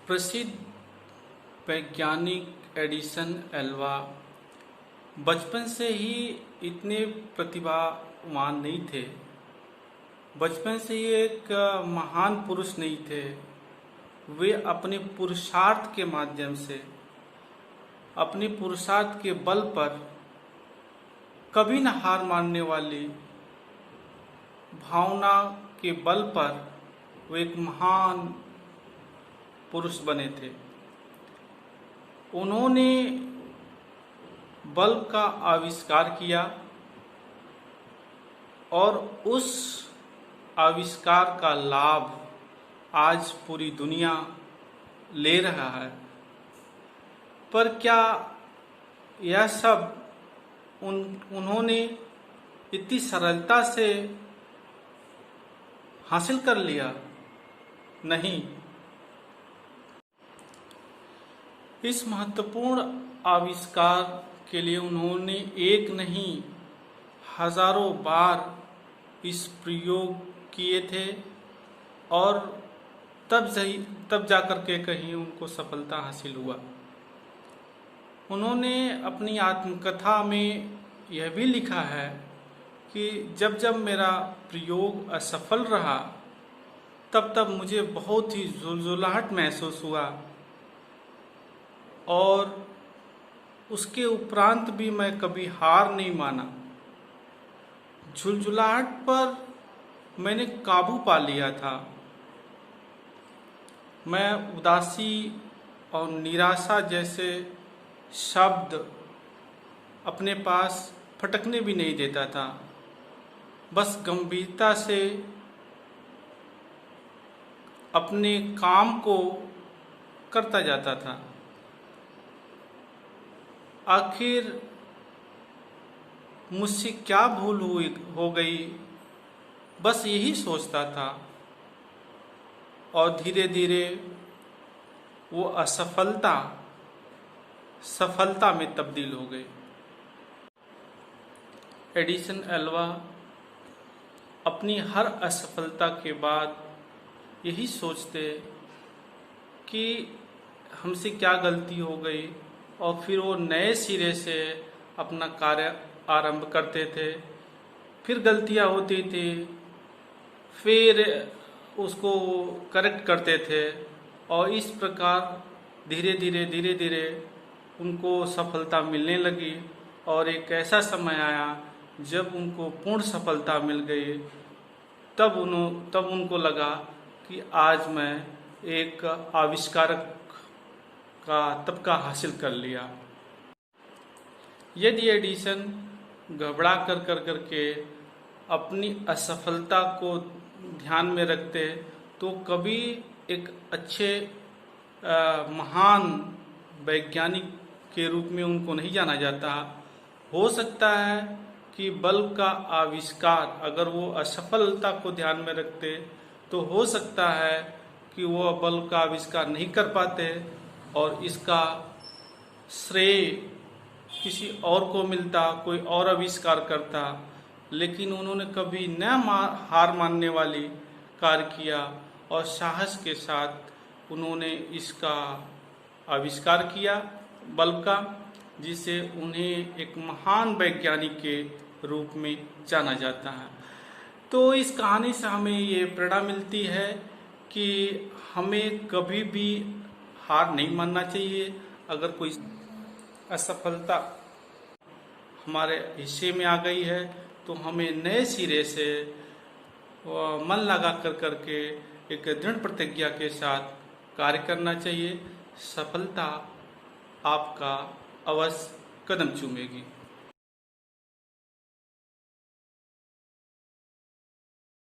प्रसिद्ध वैज्ञानिक Edison Alva बचपन से ही इतने प्रतिभावान नहीं थे। बचपन से ही एक महान पुरुष नहीं थे। वे अपने पुरुषार्थ के माध्यम से, अपने पुरुषार्थ के बल पर कभी न हार मानने वाली भावना के बल पर वो एक महान पुरुष बने थे। उन्होंने बल्ब का आविष्कार किया और उस आविष्कार का लाभ आज पूरी दुनिया ले रहा है। पर क्या यह सब उन्होंने इतनी सरलता से हासिल कर लिया? नहीं। इस महत्वपूर्ण आविष्कार के लिए उन्होंने एक नहीं हजारों बार इस प्रयोग किए थे और तब जाकर के कहीं उनको सफलता हासिल हुआ। उन्होंने अपनी आत्मकथा में यह भी लिखा है कि जब जब मेरा प्रयोग असफल रहा तब मुझे बहुत ही झुलझुलाहट महसूस हुआ और उसके उपरांत भी मैं कभी हार नहीं माना। झुलझुलाहट पर मैंने काबू पा लिया था। मैं उदासी और निराशा जैसे शब्द अपने पास फटकने भी नहीं देता था। बस गंभीरता से अपने काम को करता जाता था। आखिर मुझसे क्या भूल हो गई, बस यही सोचता था और धीरे धीरे वो असफलता सफलता में तब्दील हो गई। एडिसन एल्वा अपनी हर असफलता के बाद यही सोचते कि हमसे क्या गलती हो गई और फिर वो नए सिरे से अपना कार्य आरंभ करते थे। फिर गलतियां होती थी, फिर उसको करेक्ट करते थे और इस प्रकार धीरे धीरे उनको सफलता मिलने लगी। और एक ऐसा समय आया जब उनको पूर्ण सफलता मिल गई। तब उनको लगा कि आज मैं एक आविष्कारक का तबका हासिल कर लिया। यदि एडिसन घबरा करके अपनी असफलता को ध्यान में रखते तो कभी एक अच्छे महान वैज्ञानिक के रूप में उनको नहीं जाना जाता। हो सकता है कि बल्ब का आविष्कार, अगर वो असफलता को ध्यान में रखते तो हो सकता है कि वो बल्ब का आविष्कार नहीं कर पाते और इसका श्रेय किसी और को मिलता, कोई और आविष्कार करता। लेकिन उन्होंने कभी न हार मानने वाली कार्य किया और साहस के साथ उन्होंने इसका आविष्कार किया बल्ब का, जिसे उन्हें एक महान वैज्ञानिक के रूप में जाना जाता है। तो इस कहानी से हमें ये प्रेरणा मिलती है कि हमें कभी भी हार नहीं मानना चाहिए। अगर कोई असफलता हमारे हिस्से में आ गई है तो हमें नए सिरे से मन लगा करके एक दृढ़ प्रतिज्ञा के साथ कार्य करना चाहिए। सफलता आपका अवश्य कदम चूमेगी।